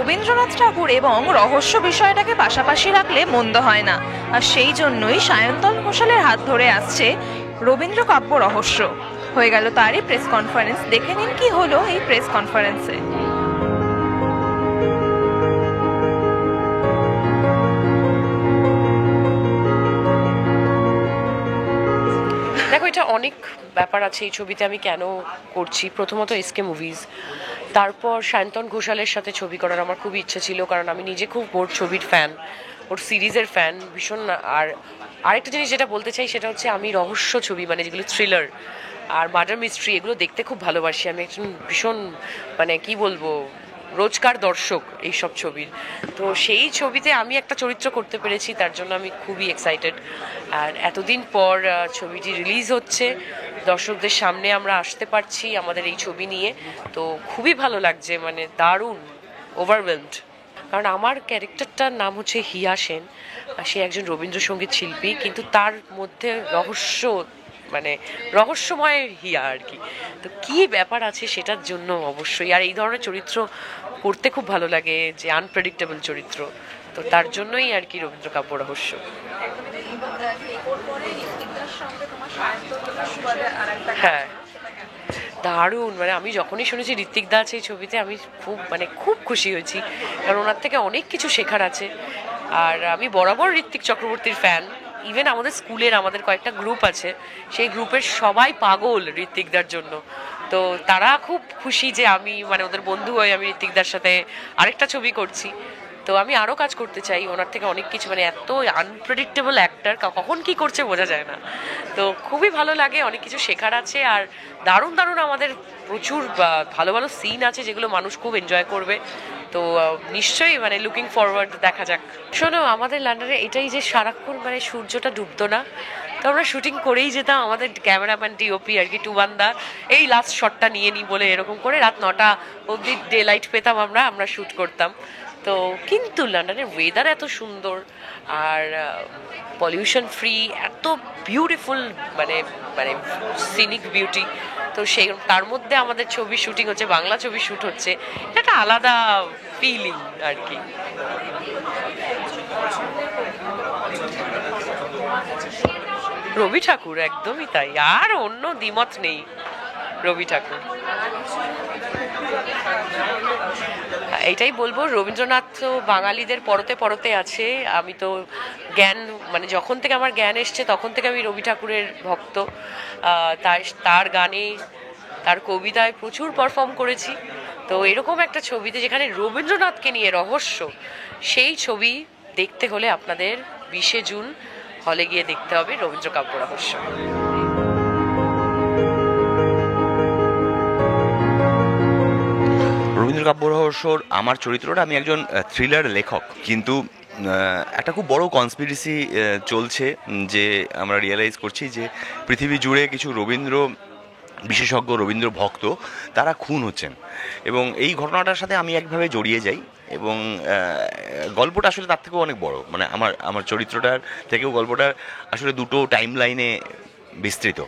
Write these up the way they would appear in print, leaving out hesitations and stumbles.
রবীন্দ্রনাথ ঠাকুর এবং রহস্য বিষয়টাকে পাশাপাশি রাখলে মন্দ হয় না, আর সেই জন্যই সায়ন্তন ঘোষালের হাত ধরে আসছে রবীন্দ্র কাব্য রহস্য। হয়ে গেল তারই প্রেস কনফারেন্স। দেখে নিন কি হলো এই প্রেস কনফারেন্সে। দেখো, এটা অনেক ব্যাপার আছে এই ছবিতে। আমি কেন করছি, প্রথমত এসকে মুভিজ, তারপর সায়ন্তন ঘোষালের সাথে ছবি করার আমার খুব ইচ্ছে ছিল, কারণ আমি নিজে খুব ওর ছবির ফ্যান, ওর সিরিজের ফ্যান ভীষণ। আর আরেকটা জিনিস যেটা বলতে চাই সেটা হচ্ছে আমি রহস্য ছবি, মানে যেগুলো থ্রিলার আর মার্ডার মিস্ট্রি, এগুলো দেখতে খুব ভালোবাসি। আমি একজন ভীষণ, মানে কি বলবো, রোজকার দর্শক এইসব ছবির। তো সেই ছবিতে আমি একটা চরিত্র করতে পেরেছি, তার জন্য আমি খুবই এক্সাইটেড। আর এতদিন পর ছবিটি রিলিজ হচ্ছে, দর্শকদের সামনে আমরা আসতে পারছি আমাদের এই ছবি নিয়ে, তো খুবই ভালো লাগছে, মানে দারুণ, ওভারওয়েলমড। কারণ আমার ক্যারেক্টারটার নাম হচ্ছে হিয়া সেন, সে একজন রবীন্দ্রসঙ্গীত শিল্পী, কিন্তু তার মধ্যে রহস্য, মানে রহস্যময় হিয়া আর কি। তো কী ব্যাপার আছে সেটার জন্য অবশ্যই, আর এই ধরনের চরিত্র করতে খুব ভালো লাগে, যে আনপ্রেডিক্টেবল চরিত্র, তো তার জন্যই আর কি রবীন্দ্র কাব্য রহস্য। হ্যাঁ, দারুণ। মানে আমি যখনই শুনেছি ঋত্বিক দা আছে এই ছবিতে, আমি খুব খুশি হয়েছি, কারণ ওনার থেকে অনেক কিছু শেখার আছে। আর আমি বরাবর ঋত্বিক চক্রবর্তীর ফ্যান। ইভেন আমাদের স্কুলের আমাদের কয়েকটা গ্রুপ আছে, সেই গ্রুপের সবাই পাগল ঋত্বিকদার জন্য। তো তারা খুব খুশি যে আমি, মানে ওদের বন্ধু হয়ে আমি ঋত্বিকদার সাথে আরেকটা ছবি করছি। তো আমি আরও কাজ করতে চাই ওনার থেকে অনেক কিছু, মানে এত আনপ্রেডিক্টেবল অ্যাক্টার, কখন কি করছে বোঝা যায় না। তো খুবই ভালো লাগে, অনেক কিছু শেখার আছে। আর দারুণ দারুণ আমাদের প্রচুর ভালো ভালো সিন আছে যেগুলো মানুষ খুব এনজয় করবে। তো নিশ্চয়ই, মানে লুকিং ফরওয়ার্ড, দেখা যাক। শোনো, আমাদের লন্ডনে এটাই যে সারাক্ষণ মানে সূর্যটা ডুবতো না, তো আমরা শুটিং করেই যেতাম। আমাদের ক্যামেরাম্যান ডিওপি আর কি টুবান্দা, এই লাস্ট শটটা নিয়ে নিই বলে এরকম করে রাত 9টা অবধি ডে লাইট পেতাম, আমরা শ্যুট করতাম। তো কিন্তু লন্ডনের ওয়েদার এত সুন্দর, আর পলিউশন ফ্রি, এত বিউটিফুল, মানে মানে সিনিক বিউটি। তো সেই তার মধ্যে আমাদের ছবি শুটিং হচ্ছে, বাংলা ছবি শ্যুট হচ্ছে, এটা একটা আলাদা ফিলিং আর কি। রবি ঠাকুর, একদমই তাই, আর অন্য দ্বিমত নেই, রবি ঠাকুর। এটাই বলবো, রবীন্দ্রনাথ তো বাঙালিদের পরতে পরতে আছে। আমি তো জ্ঞান, মানে যখন থেকে আমার জ্ঞান এসছে তখন থেকে আমি রবি ঠাকুরের ভক্ত। তার গানে, তার কবিতায় প্রচুর পারফর্ম করেছি। তো এরকম একটা ছবিতে যেখানে রবীন্দ্রনাথকে নিয়ে রহস্য, সেই ছবি দেখতে হলে আপনাদের 20শে জুন হলে গিয়ে দেখতে হবে রবীন্দ্র কাব্য রহস্য। রবীন্দ্র কাব্য রহস্যর আমার চরিত্রটা, আমি একজন থ্রিলার লেখক, কিন্তু একটা খুব বড় কনস্পিরেসি চলছে, যে আমরা রিয়েলাইজ করছি যে পৃথিবী জুড়ে কিছু রবীন্দ্র বিশেষজ্ঞ, রবীন্দ্র ভক্ত, তারা খুন হচ্ছেন, এবং এই ঘটনাটার সাথে আমি একভাবে জড়িয়ে যাই। এবং গল্পটা আসলে তার থেকেও অনেক বড়, মানে আমার চরিত্রটার থেকেও গল্পটা আসলে দুটো টাইম লাইনে বিস্তৃত।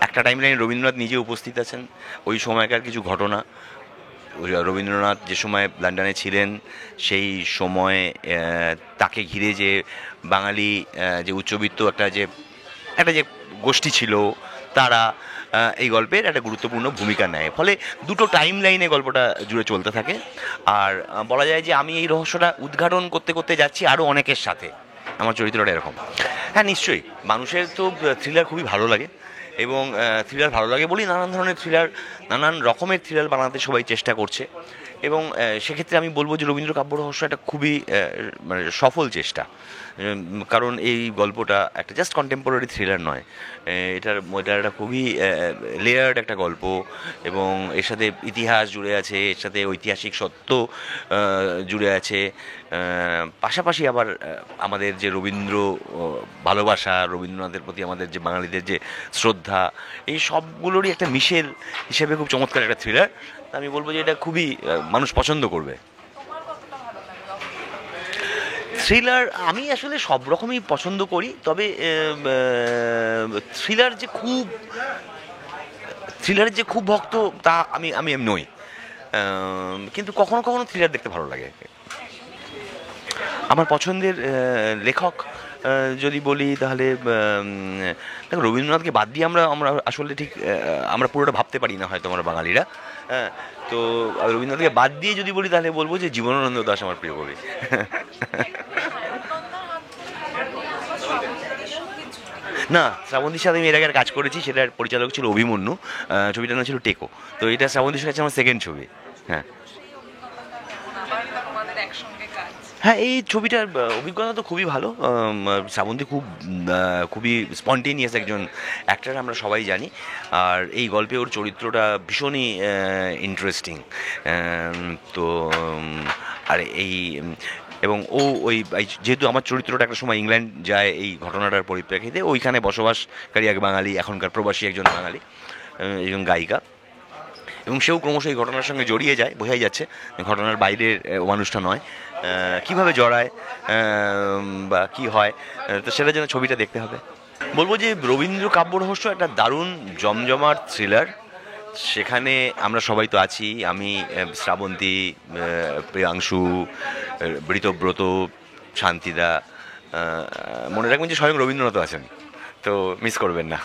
একটা টাইম লাইনে রবীন্দ্রনাথ নিজে উপস্থিত আছেন, ওই সময়কার কিছু ঘটনা, রবীন্দ্রনাথ যে সময় লন্ডনে ছিলেন সেই সময়ে তাকে ঘিরে যে বাঙালি যে উচ্চবিত্ত একটা যে গোষ্ঠী ছিল, তারা এই গল্পের একটা গুরুত্বপূর্ণ ভূমিকা নেয়। ফলে দুটো টাইম লাইনে গল্পটা জুড়ে চলতে থাকে। আর বলা যায় যে আমি এই রহস্যটা উদ্ঘাটন করতে করতে যাচ্ছি আরও অনেকের সাথে। আমার চরিত্রটা এরকম। হ্যাঁ, নিশ্চয়ই মানুষের তো থ্রিলার খুবই ভালো লাগে, এবং থ্রিলার ভালো লাগে বলেই নানান ধরনের থ্রিলার, নানান রকমের থ্রিলার বানাতে সবাই চেষ্টা করছে। এবং সেক্ষেত্রে আমি বলবো যে রবীন্দ্র কাব্য রহস্য একটা খুবই মানে সফল চেষ্টা, কারণ এই গল্পটা একটা জাস্ট কন্টেম্পোরারি থ্রিলার নয়, এটার একটা খুবই লেয়ার্ড একটা গল্প, এবং এর সাথে ইতিহাস জুড়ে আছে, এর সাথে ঐতিহাসিক সত্য জুড়ে আছে। পাশাপাশি আবার আমাদের যে রবীন্দ্র ভালোবাসা, রবীন্দ্রনাথের প্রতি আমাদের যে বাঙালিদের যে শ্রদ্ধা, এই সবগুলোরই একটা মিশেল হিসেবে খুব চমৎকার একটা থ্রিলার। আমি বলবো যে এটা খুবই মানুষ পছন্দ করবে। থ্রিলার আমি আসলে সব রকমই পছন্দ করি, তবে থ্রিলারের যে খুব ভক্ত তা আমি নই। কিন্তু কখনো কখনো থ্রিলার দেখতে ভালো লাগে। আমার পছন্দের লেখক যদি বলি তাহলে দেখো, রবীন্দ্রনাথকে বাদ দিয়ে আমরা আমরা আসলে ঠিক আমরা পুরোটা ভাবতে পারি না হয়তো আমরা বাঙালিরা। হ্যাঁ, তো রবীন্দ্রনাথকে বাদ দিয়ে যদি বলি তাহলে বলবো যে জীবনানন্দ দাশ আমার প্রিয় কবি। না, শ্রাবন্তীর সাথে আমি এর আগে কাজ করেছি, সেটার পরিচালক ছিল অভিমন্যু, ছবিটার নাম ছিল টেকো। তো এটা শ্রাবন্তীর কাছে আমার সেকেন্ড ছবি। হ্যাঁ হ্যাঁ, এই ছবিটার অভিজ্ঞতা তো খুবই ভালো। শ্রাবন্তী খুবই স্পন্টেনিয়াস একজন অ্যাক্টর, আমরা সবাই জানি। আর এই গল্পে ওর চরিত্রটা ভীষণই ইন্টারেস্টিং। তো আর এবং ওই যেহেতু আমার চরিত্রটা একটা সময় ইংল্যান্ড যায় এই ঘটনাটার পরিপ্রেক্ষিতে, ওইখানে বসবাসকারী এক বাঙালি, এখনকার প্রবাসী একজন বাঙালি, একজন গায়িকা, এবং সেও ক্রমশ এই ঘটনার সঙ্গে জড়িয়ে যায়। বোঝাই যাচ্ছে ঘটনার বাইরের মানুষটা নয়, কিভাবে জড়ায় বা কি হয়, তো সেটার জন্য ছবিটা দেখতে হবে। বলবো যে রবীন্দ্র কাব্য রহস্য একটা দারুণ জমজমাট থ্রিলার। সেখানে আমরা সবাই তো আছি, আমি, শ্রাবন্তী, প্রিয়াংশু, ঋতব্রত, শান্তিদা, মনে রাখবেন যে স্বয়ং রবীন্দ্রনাথ আছেন, তো মিস করবেন না।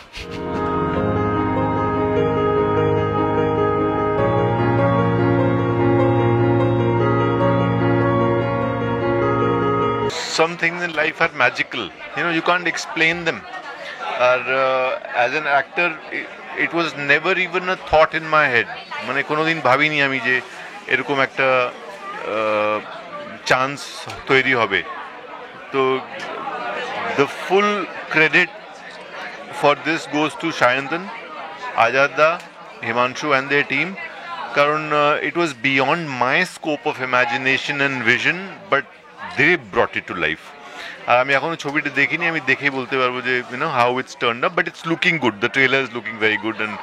Some things in life are magical, you can't explain them. Or as an actor, it was never even a thought in my head. মানে কোনোদিন ভাবিনি আমি যে এরকম একটা চান্স তৈরি হবে। তো the full credit for this goes to Sayantan, Ajada, Himanshu and their team, কারণ it was beyond my scope of imagination and vision, but they brought it to life. আর আমি এখনো ছবিটা দেখিনি, আমি দেখেই বলতে পারবো যে how it's turned up, but it's looking good. The trailer is looking very good and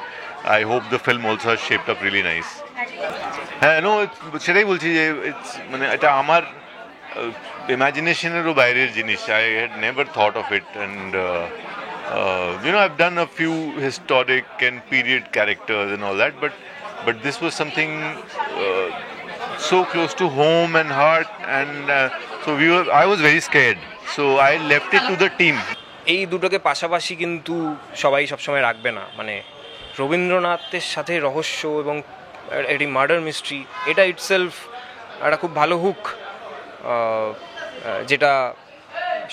I hope the film also has shaped up really nice. হ্যাঁ, সেটাই বলছি যে মানে এটা আমার ইমাজিনেশনেরও বাইরের জিনিস. I had never thought of it, and I've done a few historic and period characters and all that, but this was something so close to home and heart, and so I was very scared, so I left it to the team. এই দুটোকে পাশাপাশি কিন্তু সবাই সবসময় রাখবে না। মানে রবীন্দ্রনাথের সাথে রহস্য এবং এটি মার্ডার মিস্ট্রি, এটা ইটসেলফ একটা খুব ভালো হুক, যেটা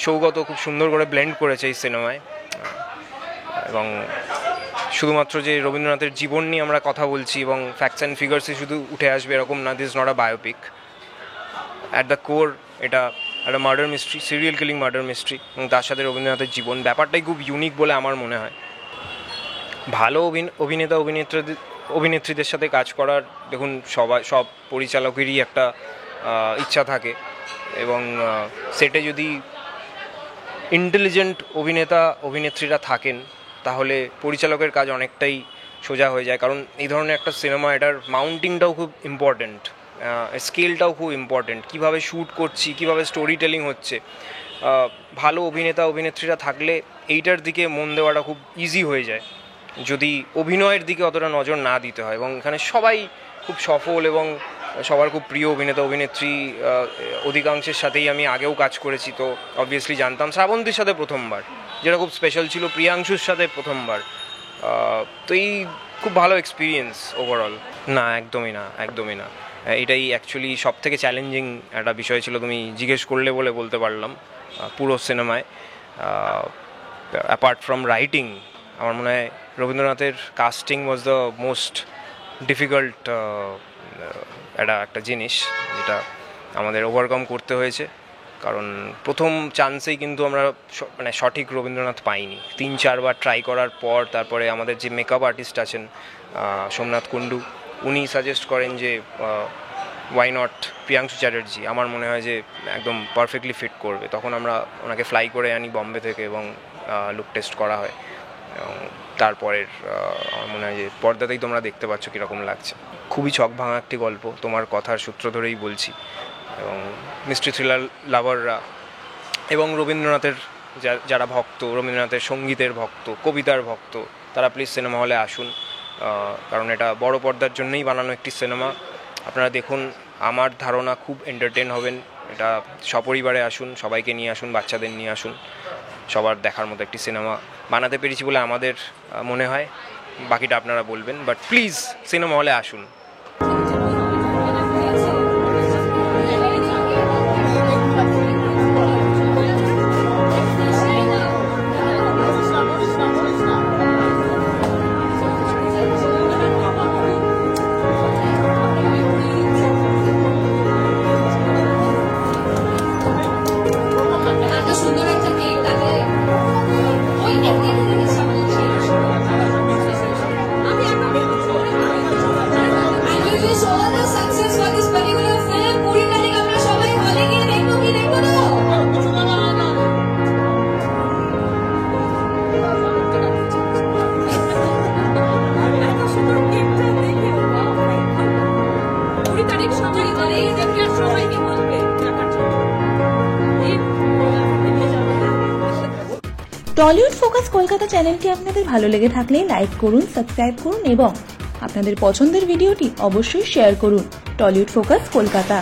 সৌগত খুব সুন্দর করে ব্লেন্ড করেছে এই সিনেমায়। এবং শুধুমাত্র যে রবীন্দ্রনাথের জীবন নিয়ে আমরা কথা বলছি এবং ফ্যাক্টস অ্যান্ড ফিগার্সে শুধু উঠে আসবে এরকম না, this is not a biopic. At the core এটা একটা murder mystery, serial killing murder mystery, এবং তার সাথে রবীন্দ্রনাথের জীবন, ব্যাপারটাই খুব ইউনিক বলে আমার মনে হয়। ভালো অভিনেতা অভিনেত্রীদের সাথে কাজ করার, দেখুন সব পরিচালকেরই একটা ইচ্ছা থাকে, এবং সেটে যদি ইন্টেলিজেন্ট অভিনেত্রীরা থাকেন তাহলে পরিচালকের কাজ অনেকটাই সোজা হয়ে যায়। কারণ এই ধরনের একটা সিনেমা, এটার মাউন্টিংটাও খুব ইম্পর্ট্যান্ট, স্কেলটাও খুব ইম্পর্ট্যান্ট, কীভাবে শ্যুট করছি, কীভাবে স্টোরি টেলিং হচ্ছে। ভালো অভিনেত্রীরা থাকলে এইটার দিকে মন দেওয়াটা খুব ইজি হয়ে যায়, যদি অভিনয়ের দিকে অতটা নজর না দিতে হয়। এবং এখানে সবাই খুব সফল এবং সবার খুব প্রিয় অভিনেত্রী। অধিকাংশের সাথেই আমি আগেও কাজ করেছি, তো অবভিয়াসলি জানতাম। শ্রাবন্তীর সাথে প্রথমবার, যেটা খুব স্পেশাল ছিল। প্রিয়াংশুর সাথে প্রথমবার, তো এই খুব ভালো এক্সপিরিয়েন্স ওভারঅল। না, একদমই না। এটাই অ্যাকচুয়ালি সব থেকে চ্যালেঞ্জিং একটা বিষয় ছিল, তুমি জিজ্ঞেস করলে বলে বলতে পারলাম। পুরো সিনেমায় অ্যাপার্ট ফ্রম রাইটিং, আমার মনে হয় রবীন্দ্রনাথের casting was the most difficult একটা জিনিস, যেটা আমাদের ওভারকাম করতে হয়েছে। কারণ প্রথম চান্সেই কিন্তু আমরা মানে সঠিক রবীন্দ্রনাথ পাইনি। 3-4 বার ট্রাই করার পর তারপরে আমাদের যে মেকআপ আর্টিস্ট আছেন সোমনাথ কুণ্ডু, উনি সাজেস্ট করেন যে ওয়াই নট প্রিয়াংশু চ্যাটার্জি, আমার মনে হয় যে একদম পারফেক্টলি ফিট করবে। তখন আমরা ওনাকে ফ্লাই করে আনি বম্বে থেকে, এবং লুক টেস্ট করা হয়। এবং তারপরের আমার মনে হয় যে পর্দাতেই তোমরা দেখতে পাচ্ছ কীরকম লাগছে। খুবই ছক ভাঙা একটি গল্প, তোমার কথার সূত্র ধরেই বলছি। এবং মিস্ট্রি থ্রিলার লাভাররা এবং রবীন্দ্রনাথের যারা ভক্ত, রবীন্দ্রনাথের সঙ্গীতের ভক্ত, কবিতার ভক্ত, তারা প্লিজ সিনেমা হলে আসুন। কারণ এটা বড় পর্দার জন্যই বানানো একটি সিনেমা, আপনারা দেখুন, আমার ধারণা খুব এন্টারটেন হবেন। এটা সপরিবারে আসুন, সবাইকে নিয়ে আসুন, বাচ্চাদের নিয়ে আসুন। সবার দেখার মতো একটি সিনেমা বানাতে পেরেছি বলে আমাদের মনে হয়, বাকিটা আপনারা বলবেন। বাট প্লিজ সিনেমা হলে আসুন। টলিউড ফোকাস কলকাতা চ্যানেলটি আপনাদের ভালো লেগে থাকলে লাইক করুন, সাবস্ক্রাইব করুন এবং আপনাদের পছন্দের ভিডিওটি অবশ্যই শেয়ার করুন। Tollywood focus Kolkata.